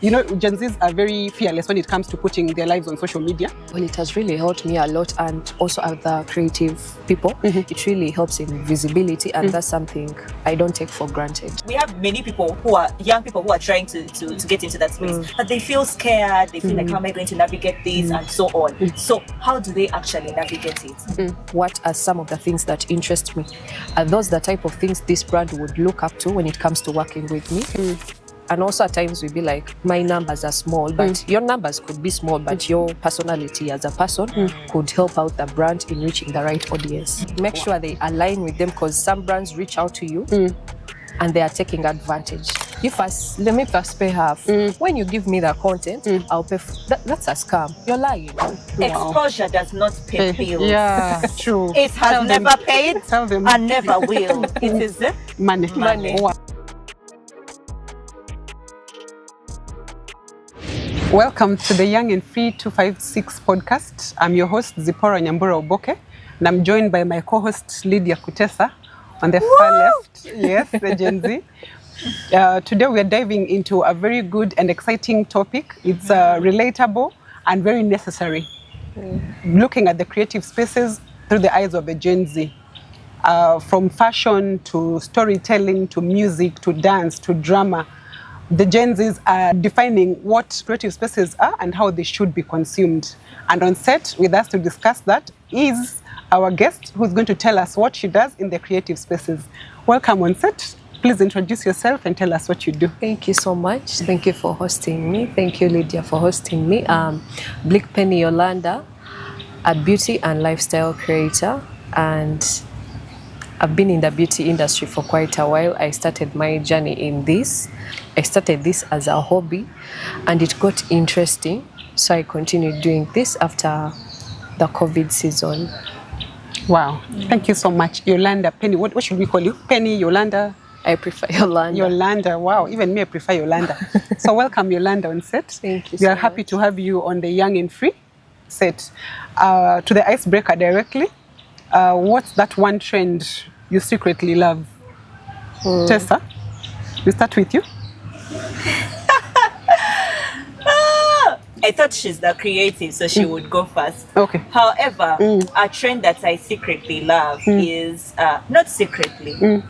You know, Gen Zs are very fearless when it comes to putting their lives on social media. Well, it has really helped me a lot, and also other creative people. It really helps in visibility, and that's something I don't take for granted. We have many people who are young people who are trying to get into that space, but they feel scared. They feel like, how am I going to navigate this, and so on. So how do they actually navigate it? What are some of the things that interest me? Are those the type of things this brand would look up to when it comes to working with me? And also at times we'd be like, my numbers are small, but your numbers could be small, but your personality as a person could help out the brand in reaching the right audience. Make sure they align with them, because some brands reach out to you and they are taking advantage. Let me first pay half. When you give me the content, I'll pay. That's a scam. You're lying. Exposure does not pay bills. Yeah, true. It has never paid and never will. It is money. Wow. Welcome to the Young and Free 256 podcast. I'm your host, Zipporah Nyambura Oboke, and I'm joined by my co-host, Lydia Kutesa, on the far left. Yes, the Gen Z. Today we are diving into a very good and exciting topic. It's relatable and very necessary. Looking at the creative spaces through the eyes of a Gen Z. From fashion to storytelling to music to dance to drama. The Gen Zs are defining what creative spaces are and how they should be consumed. And on set with us to discuss that is our guest, who's going to tell us what she does in the creative spaces. Welcome on set. Please introduce yourself and tell us what you do. Thank you so much. Thank you for hosting me. Thank you, Lydia, for hosting me. Blick Penny Yolanda, a beauty and lifestyle creator, and I've been in the beauty industry for quite a while. I started my journey in this. I started this as a hobby and it got interesting. So I continued doing this after the COVID season. Wow. Thank you so much. Yolanda, Penny, what should we call you? Penny, Yolanda? I prefer Yolanda. Yolanda, wow. Even me, I prefer Yolanda. So welcome, Yolanda, on set. Thank you We so are happy much. to have you on the Young and Free set. To the icebreaker directly. What's that one trend you secretly love? Tessa, we start with you. I thought she's the creative, so she would go first. Okay. However, a trend that I secretly love is, not secretly.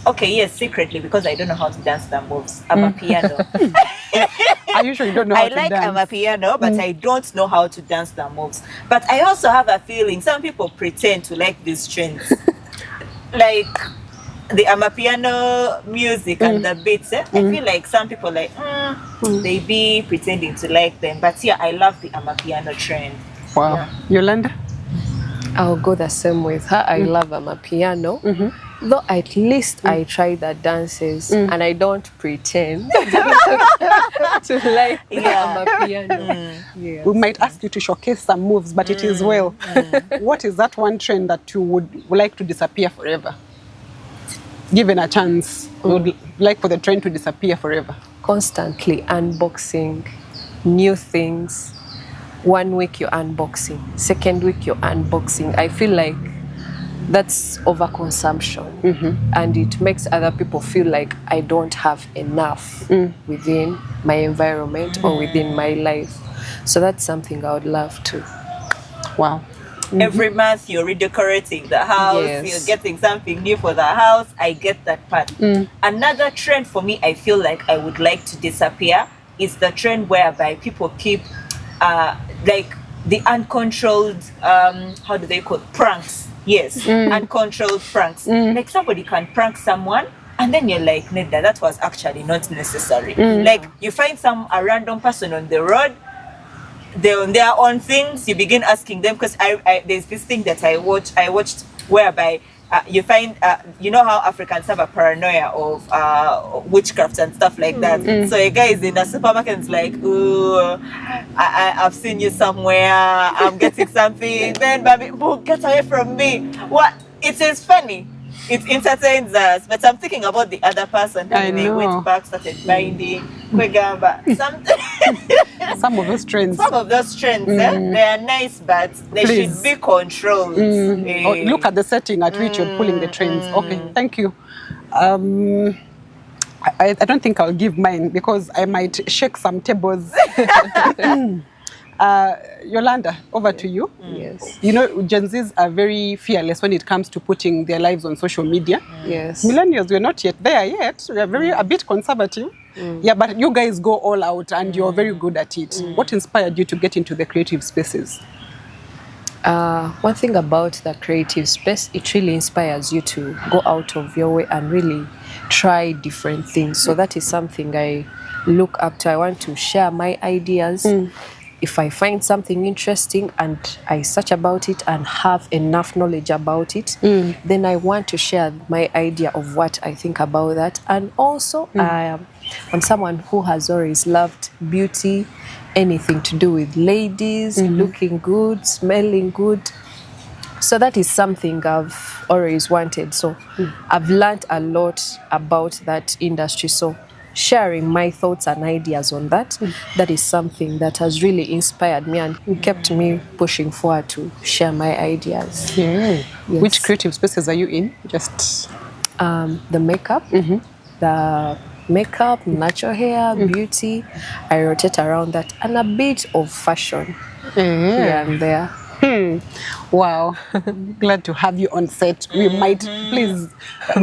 Okay, yes, secretly, because I don't know how to dance the moves. I'm a piano. I usually don't know how I to like dance. I'm a piano, but I don't know how to dance the moves. But I also have a feeling some people pretend to like these trends. Like the Amapiano music and the beats. I feel like some people like they be pretending to like them. But yeah, I love the Amapiano trend. Wow. Yeah. Yolanda? I'll go the same with her. I love Amapiano. Though at least I try the dances and I don't pretend to like Amapiano. Yeah. We might ask you to showcase some moves, but it is well. What is that one trend that you would like to disappear forever? Given a chance, you would like for the trend to disappear forever? Constantly unboxing new things. 1 week you're unboxing, second week you're unboxing. I feel like that's overconsumption, and it makes other people feel like I don't have enough within my environment or within my life. So that's something I would love to. Wow. Every month you're redecorating the house, Yes. you're getting something new for the house. I get that part. Another trend for me, I feel like I would like to disappear, is the trend whereby people keep like the uncontrolled, how do they call it? Pranks. Yes, uncontrolled pranks. Like somebody can prank someone and then you're like, Neda, that was actually not necessary. Like you find a random person on the road, they're on their own things, you begin asking them, because I there's this thing that I watched whereby you find, you know how Africans have a paranoia of witchcraft and stuff like that. So a guy is in a supermarket and is like, ooh, I've seen you somewhere, I'm getting something, then baby, boo, get away from me. What? It is funny. It entertains us, but I'm thinking about the other person. I They know. went back, started binding, kwegamba, something. Some of those trends. Some of those trends, they are nice, but they Please. should be controlled. Oh, look at the setting at which you're pulling the trends. Okay, thank you. I don't think I'll give mine because I might shake some tables. Yolanda, over to you. Yes. You know, Gen Zs are very fearless when it comes to putting their lives on social media. Yes. Millennials, we're not yet there yet. We are very a bit conservative. Yeah, but you guys go all out and you're very good at it. What inspired you to get into the creative spaces? One thing about the creative space, it really inspires you to go out of your way and really try different things. So that is something I look up to. I want to share my ideas. If I find something interesting and I search about it and have enough knowledge about it, then I want to share my idea of what I think about that. And also, I'm someone who has always loved beauty, anything to do with ladies, looking good, smelling good. So that is something I've always wanted. So I've learned a lot about that industry. So sharing my thoughts and ideas on that, that is something that has really inspired me and kept me pushing forward to share my ideas. Yes. Yes. Which creative spaces are you in? Just The makeup, natural hair, beauty. I rotate around that, and a bit of fashion here and there. wow. Glad to have you on set. We might please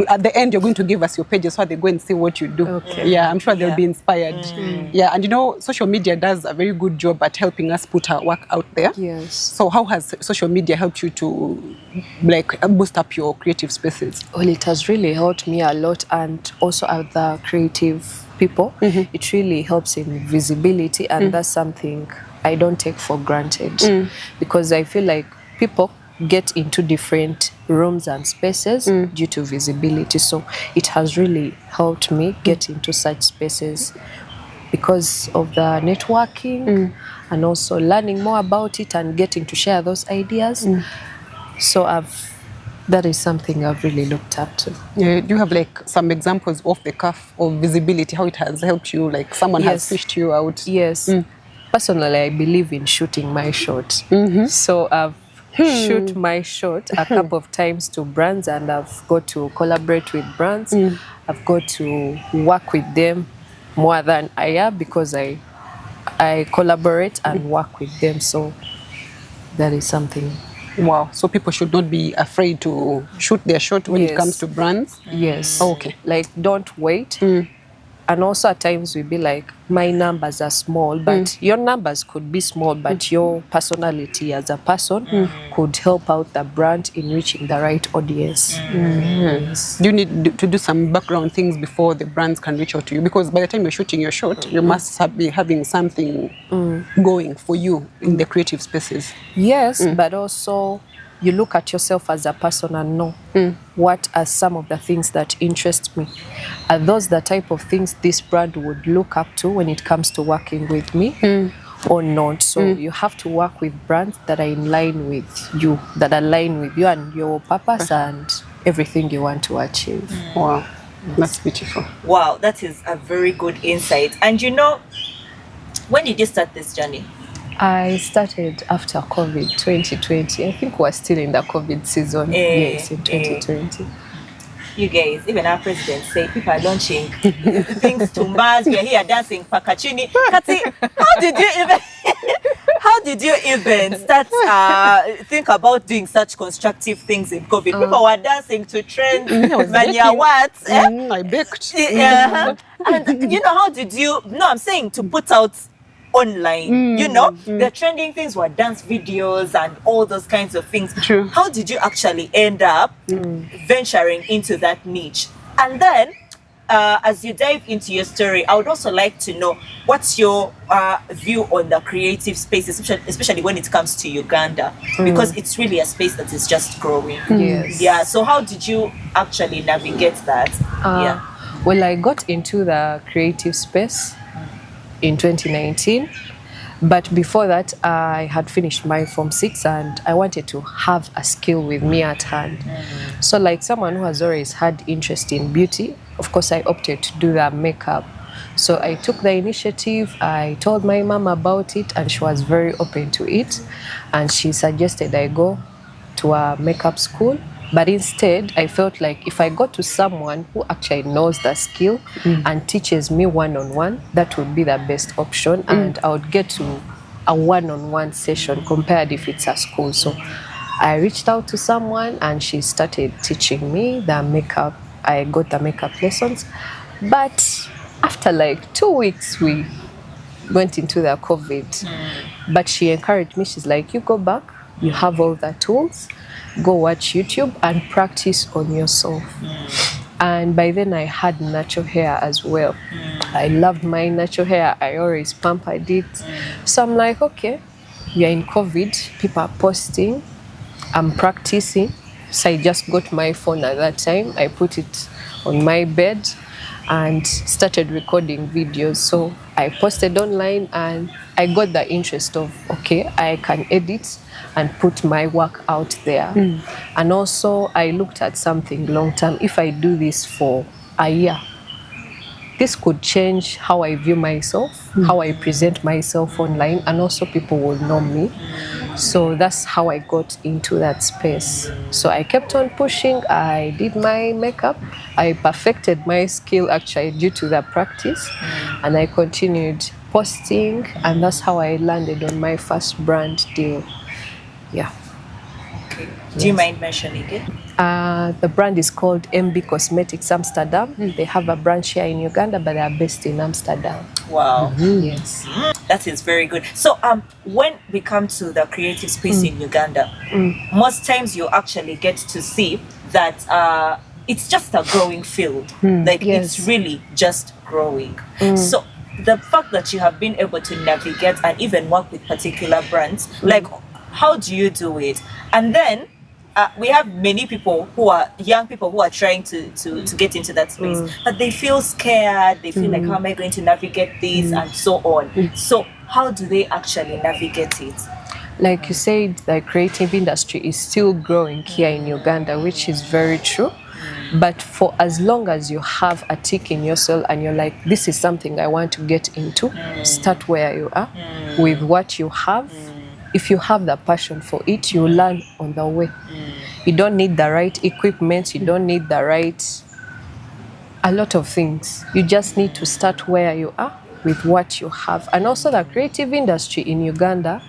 at the end you're going to give us your pages so they go and see what you do. Okay. Yeah, I'm sure they'll be inspired. Yeah, and you know, social media does a very good job at helping us put our work out there. Yes. So how has social media helped you to like boost up your creative spaces? Well, it has really helped me a lot, and also other creative people. It really helps in visibility, and that's something I don't take for granted, because I feel like people get into different rooms and spaces due to visibility. So it has really helped me get into such spaces because of the networking and also learning more about it and getting to share those ideas. So that is something I've really looked up to. Yeah, do you have like some examples off the cuff of visibility, how it has helped you, like someone has Yes. fished you out? Yes. Personally, I believe in shooting my shot. So I've shoot my shot a couple of times to brands, and I've got to collaborate with brands. I've got to work with them more than I am, because I collaborate and work with them. So that is something. Wow. So people should not be afraid to shoot their shot when it Yes. comes to brands? Yes. Okay. Like, don't wait. And also at times we be like, my numbers are small, but your numbers could be small, but your personality as a person could help out the brand in reaching the right audience. Yes. Do you need to do some background things before the brands can reach out to you? Because by the time you're shooting your shot, you must be having something going for you in the creative spaces. Yes, but also you look at yourself as a person and know what are some of the things that interest me. Are those the type of things this brand would look up to when it comes to working with me or not? So you have to work with brands that are in line with you, that align with you and your purpose and everything you want to achieve. Wow. That's beautiful. Wow, that is a very good insight. And you know, when did you start this journey? I started after COVID 2020. I think we're still in the COVID season. Yes, in 2020. You guys, even our president say people are launching things to Mars. We are here dancing Pakachini. Kati, how did you even start think about doing such constructive things in COVID? People were dancing to trends, Mania what? I baked. And you know, how did you? No, I'm saying to put out online, you know, the trending things were dance videos and all those kinds of things. True. How did you actually end up venturing into that niche? And then as you dive into your story, I would also like to know what's your view on the creative space, especially when it comes to Uganda, because it's really a space that is just growing. Yes. Yeah, so how did you actually navigate that? Well, I got into the creative space in 2019, but before that I had finished my Form 6 and I wanted to have a skill with me at hand. So like someone who has always had interest in beauty, of course I opted to do the makeup. So I took the initiative, I told my mom about it and she was very open to it, and she suggested I go to a makeup school But instead, I felt like if I go to someone who actually knows the skill and teaches me one-on-one, that would be the best option. And I would get to a one-on-one session compared if it's a school. So I reached out to someone and she started teaching me the makeup. I got the makeup lessons. But after like 2 weeks, we went into the COVID. But she encouraged me. She's like, you go back, you have all the tools, go watch YouTube and practice on yourself. And by then I had natural hair as well. I loved my natural hair. I always pampered it. So I'm like, okay, we are in COVID, people are posting, I'm practicing. So I just got my phone at that time. I put it on my bed and started recording videos. So I posted online and I got the interest of, okay, I can edit and put my work out there. And also I looked at something long term. If I do this for a year, this could change how I view myself, how I present myself online, and also people will know me. So that's how I got into that space. So I kept on pushing. I did my makeup. I perfected my skill actually due to the practice. And I continued posting, and that's how I landed on my first brand deal. Yeah. Okay. Do you mind mentioning it? The brand is called MB Cosmetics Amsterdam. They have a branch here in Uganda, but they are based in Amsterdam. Wow. Yes. That is very good. So when we come to the creative space in Uganda, most times you actually get to see that it's just a growing field. Like Yes. it's really just growing. So the fact that you have been able to navigate and even work with particular brands, like how do you do it? And then we have many people who are young people who are trying to get into that space, but they feel scared. They feel like, how am I going to navigate this and so on. So how do they actually navigate it? Like you said, the creative industry is still growing here in Uganda, which is very true. But for as long as you have a tick in your soul and you're like, this is something I want to get into, start where you are with what you have. If you have the passion for it, you learn on the way. You don't need the right equipment. You don't need a lot of things. You just need to start where you are with what you have. And also the creative industry in Uganda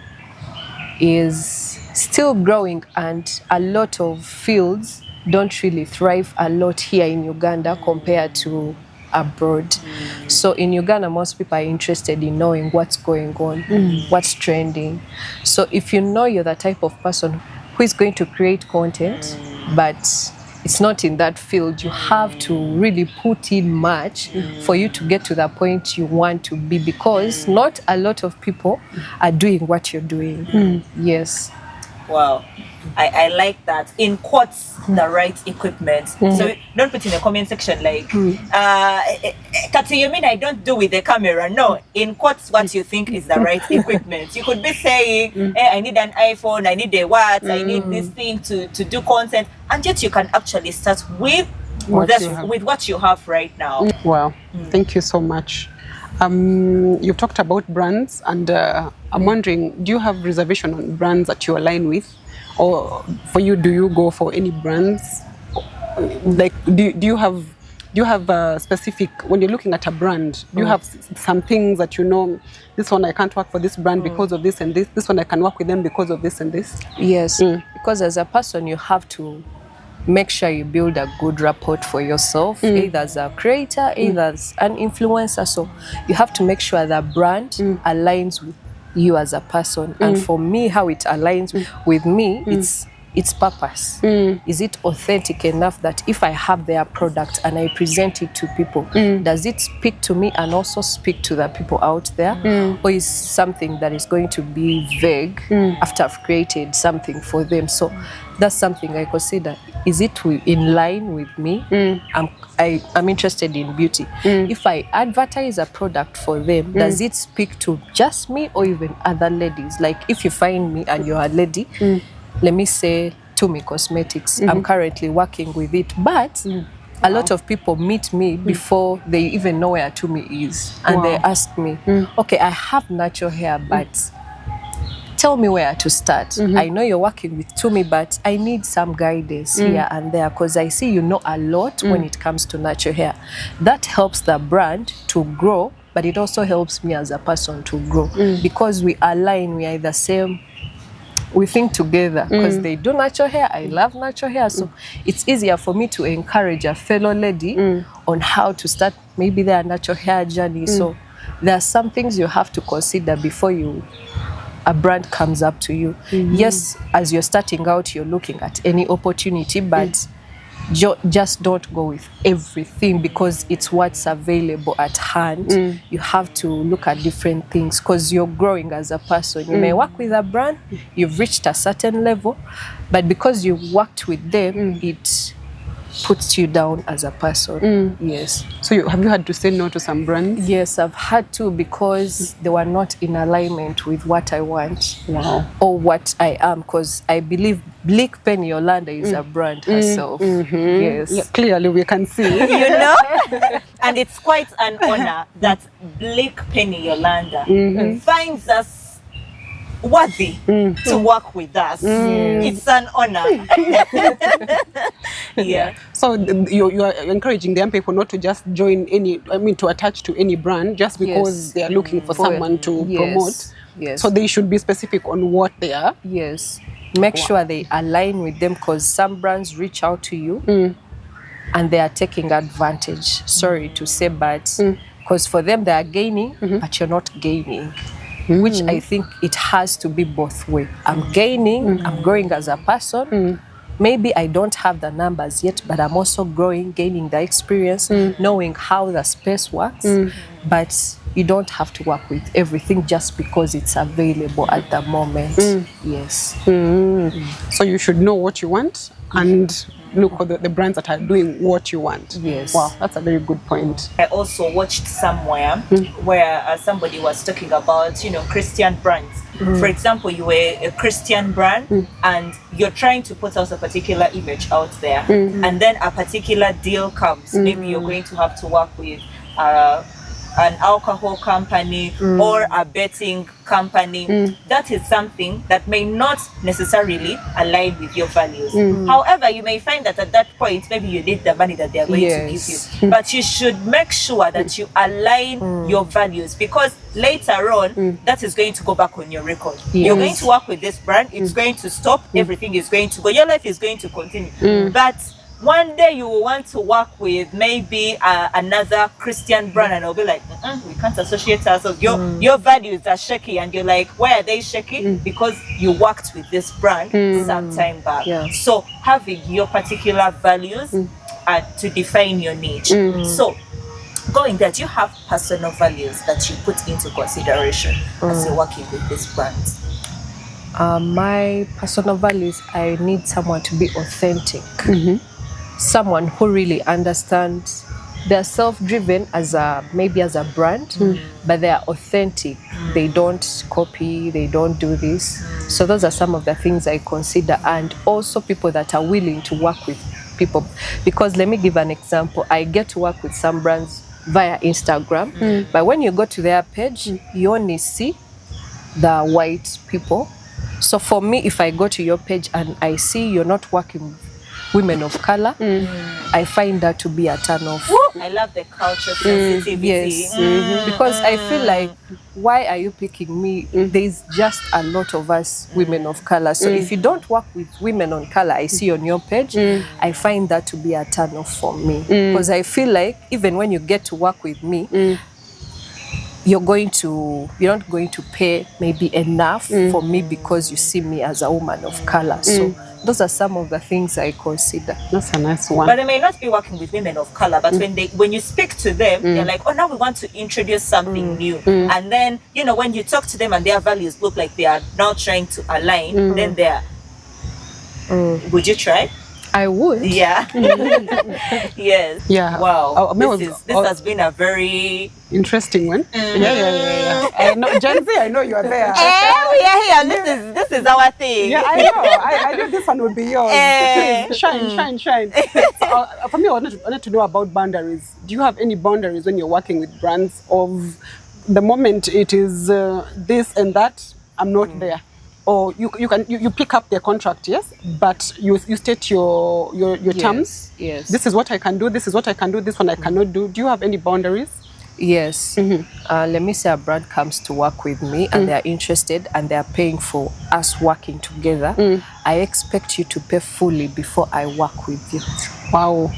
is still growing, and a lot of fields don't really thrive a lot here in Uganda compared to abroad. So in Uganda, most people are interested in knowing what's going on, what's trending. So if you know you're the type of person who is going to create content, but it's not in that field, you have to really put in much for you to get to the point you want to be, because not a lot of people are doing what you're doing. Yes. Wow. I like that. In quotes, the right equipment. So don't put in the comment section like, Kati, you mean I don't do with the camera? No. In quotes, what you think is the right equipment. You could be saying, hey, I need an iPhone, I need a what, I need this thing to do content. And yet you can actually start with what you have right now. Wow. Thank you so much. You've talked about brands, and I'm wondering, do you have reservation on brands that you align with? Or for you, do you go for any brands? Like, do you have a specific, when you're looking at a brand, do you have some things that you know, this one I can't work for this brand because of this and this, this one I can work with them because of this and this? Yes, because as a person, you have to make sure you build a good rapport for yourself, either as a creator, either as an influencer. So you have to make sure the brand aligns with you as a person. And for me, how it aligns with me, it's purpose. Is it authentic enough that if I have their product and I present it to people, does it speak to me and also speak to the people out there? Or is something that is going to be vague after I've created something for them? So that's something I consider. Is it in line with me? I'm interested in beauty. If I advertise a product for them, does it speak to just me or even other ladies? Like if you find me and you're a lady, let me say Tumi Cosmetics, I'm currently working with it, but a lot of people meet me before they even know where Tumi is. And they ask me, okay, I have natural hair, but tell me where to start. I know you're working with Tumi, but I need some guidance here and there, because I see you know a lot when it comes to natural hair. That helps the brand to grow, but it also helps me as a person to grow, because we align, we are the same. We think together, because they do natural hair, I love natural hair, so it's easier for me to encourage a fellow lady on how to start maybe their natural hair journey. So there are some things you have to consider before a brand comes up to you. Yes, as you're starting out, you're looking at any opportunity, but just don't go with everything, because it's what's available at hand. You have to look at different things, because you're growing as a person. You may work with a brand, you've reached a certain level, but because you worked with them, it puts you down as a person. Yes. So have you had to say no to some brands? Yes, I've had to, because they were not in alignment with what I want. Wow. Or what I am, because I believe Bleak Penny Yolanda is a brand herself. Yes. Yeah, clearly we can see. You know? And it's quite an honor that Bleak Penny Yolanda finds us worthy to work with us. It's an honor. Yeah. So you are encouraging the young people not to just join to attach to any brand just because they are looking for someone to promote. Yes. So they should be specific on what they are. Yes. Make sure they align with them, because some brands reach out to you and they are taking advantage. Sorry to say, but because for them they are gaining, but you're not gaining. Which I think it has to be both ways. I'm gaining, I'm growing as a person. Maybe I don't have the numbers yet, but I'm also growing, gaining the experience, knowing how the space works. But you don't have to work with everything just because it's available at the moment. Yes. So you should know what you want and look for the brands that are doing what you want. Yes. Wow, that's a very good point. I also watched somewhere where somebody was talking about, Christian brands. For example, you were a Christian brand and you're trying to put out a particular image out there, and then a particular deal comes. Maybe you're going to have to work with an alcohol company or a betting company. That is something that may not necessarily align with your values. However, you may find that at that point, maybe you need the money that they are going to give you. But you should make sure that you align your values, because later on, that is going to go back on your record. You're going to work with this brand, it's going to stop, everything is going to go, your life is going to continue. But one day you will want to work with maybe another Christian brand, and I'll be like, we can't associate ourselves. Your values are shaky, and you're like, why are they shaky? Because you worked with this brand some time back. So having your particular values to define your niche. So going that, you have personal values that you put into consideration as you're working with these brands. My personal values, I need someone to be authentic. Someone who really understands. They're self-driven maybe as a brand, but they are authentic. They don't copy, they don't do this. So those are some of the things I consider, and also people that are willing to work with people. Because let me give an example. I get to work with some brands via Instagram, but when you go to their page, you only see the white people. So for me, if I go to your page and I see you're not working with women of color, I find that to be a turn off. I love the culture sensitivity. Yes. Because I feel like, why are you picking me? There's just a lot of us women of color. So if you don't work with women on color, I see on your page, I find that to be a turn off for me. Because I feel like even when you get to work with me, you're not going to pay maybe enough for me because you see me as a woman of color. So those are some of the things I consider. That's a nice one. But they may not be working with women of color, but when you speak to them, they're like, oh, now we want to introduce something new. And then, when you talk to them and their values look like they are now trying to align, then they're, would you try? I would. Yeah. Yes. Yeah. Wow. This has been a very interesting one. Yeah. I know, Gen Z, I know you are there. We are here. This is our thing. Yeah, I know. I knew this one would be yours. Please, shine. So, for me, I wanted to know about boundaries. Do you have any boundaries when you're working with brands of the moment it is this and that, I'm not there? or you pick up the contract, yes, but you state your terms. Yes. This is what I can do. This is what I can do. This one I cannot do. Do you have any boundaries? Yes. Let me say a brand comes to work with me and they're interested and they're paying for us working together. I expect you to pay fully before I work with you. Wow.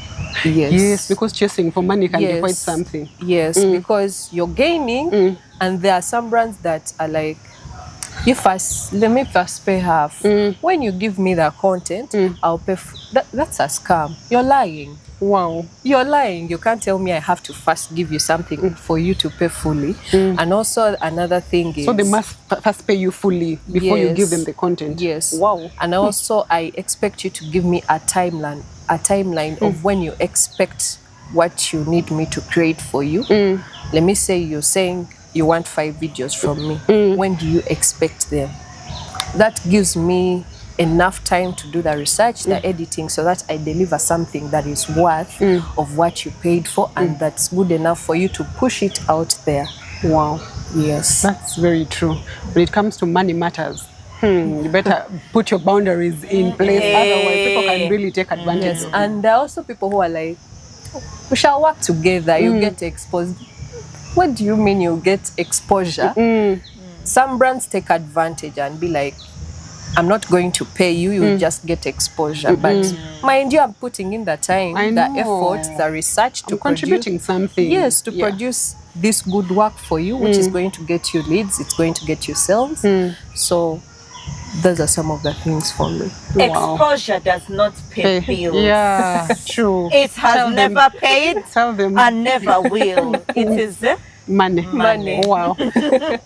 Yes. Yes, because chasing for money can be quite something. Yes, because you're gaining and there are some brands that are like, let me first pay half. When you give me the content, I'll pay. That's a scam. You're lying. Wow. You're lying. You can't tell me I have to first give you something for you to pay fully. And also another thing is... So they must first pay you fully before you give them the content? Yes. Wow. And also I expect you to give me a timeline of when you expect what you need me to create for you. Let me say you're saying you want 5 videos from me. When do you expect them? That gives me enough time to do the research, the editing, so that I deliver something that is worth of what you paid for and that's good enough for you to push it out there. Wow. Yes. That's very true. When it comes to money matters, you better put your boundaries in place, otherwise people can really take advantage of you. And there are also people who are like, we shall work together, you get exposed. What do you mean you get exposure? Some brands take advantage and be like, I'm not going to pay you, you just get exposure. But mind you, I'm putting in the time, the effort, the research to contributing something. Yes, to produce this good work for you, which is going to get you leads, it's going to get you sales. So those are some of the things for me. Exposure does not pay bills. Yeah, true. It has never paid Tell them. and never will. It is money. Wow.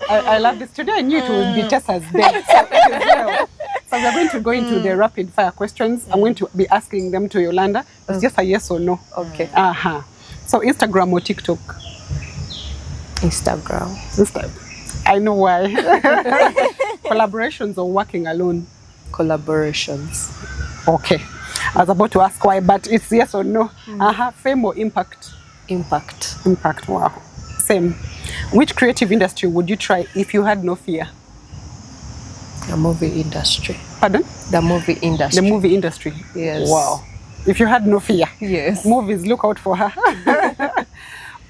I love this. Today I knew it would be Tessa's day. So we're going to go into the rapid fire questions. I'm going to be asking them to Yolanda. It's just a yes or no. Okay. So Instagram or TikTok? Instagram. I know why. Collaborations or working alone? Collaborations. Okay. I was about to ask why, but it's yes or no. Fame or impact? Impact. Impact, wow. Same. Which creative industry would you try if you had no fear? The movie industry. Pardon? The movie industry. The movie industry. Yes. Wow. If you had no fear. Yes. Movies, look out for her.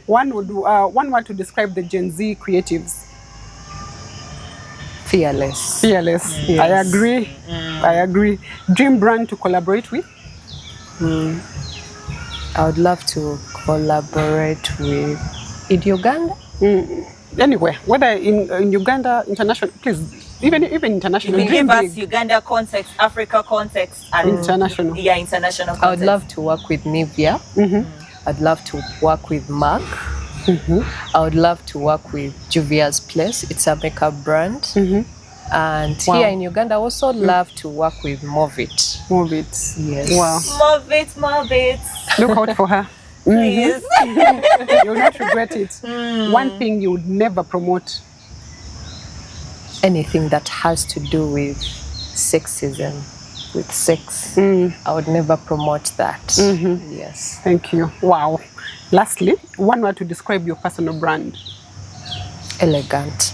One word to describe the Gen Z creatives. Fearless. Fearless. Yes. I agree. Dream brand to collaborate with? I would love to collaborate with Uganda. Anywhere, whether in Uganda, international, please. Even international. You give us Uganda context, Africa context, and international. Yeah, international context. I would love to work with Nivea. I'd love to work with MAC. I would love to work with Juvia's Place. It's a makeup brand. And here in Uganda, I also love to work with Movit. Movit. Yes. Wow. Movit. Look out for her. Please. You'll not regret it. One thing you would never promote? Anything that has to do with sexism, with sex. I would never promote that. Yes. Thank you. Wow. Lastly, one word to describe your personal brand? Elegant.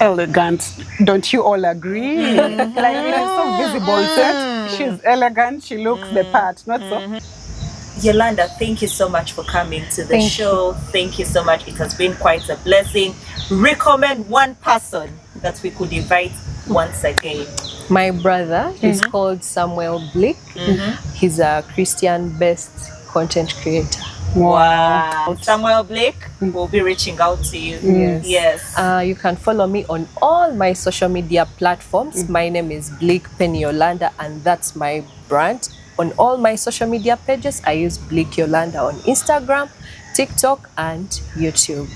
Elegant. Don't you all agree? Like, it is so visible on set. She's elegant. She looks the part. Not so? Yolanda, thank you so much for coming to the show. Thank you so much. It has been quite a blessing. Recommend one person that we could invite once again. My brother is called Samuel Blick. He's a Christian-based content creator. Wow. Samuel Blake will be reaching out to you. Yes. You can follow me on all my social media platforms. My name is Bleak Penny Yolanda, and that's my brand. On all my social media pages, I use Bleak Yolanda on Instagram, TikTok, and YouTube.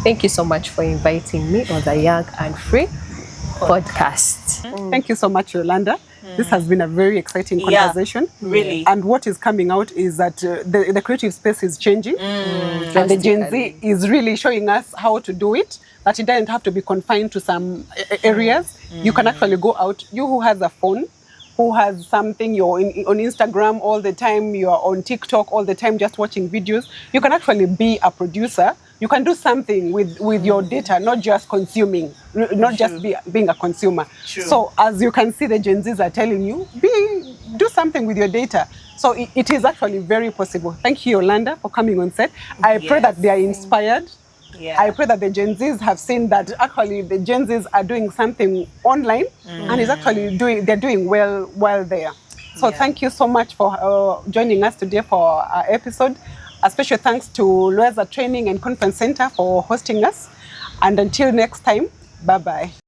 Thank you so much for inviting me on the Young and Free podcast. Thank you so much, Yolanda. This has been a very exciting conversation. Really. And what is coming out is that the creative space is changing. And the Gen Z is really showing us how to do it. That it doesn't have to be confined to some areas. You can actually go out. You who has a phone, who has something, you're on Instagram all the time, you're on TikTok all the time just watching videos. You can actually be a producer you can do something with your data, not just consuming, not just being a consumer. True. So as you can see, the Gen Zs are telling you, do something with your data. So it is actually very possible. Thank you, Yolanda, for coming on set. I pray that they are inspired. Yeah. I pray that the Gen Zs have seen that actually the Gen Zs are doing something online and is actually they're doing well while there. So thank you so much for joining us today for our episode. A special thanks to Loesa Training and Conference Center for hosting us. And until next time, bye-bye.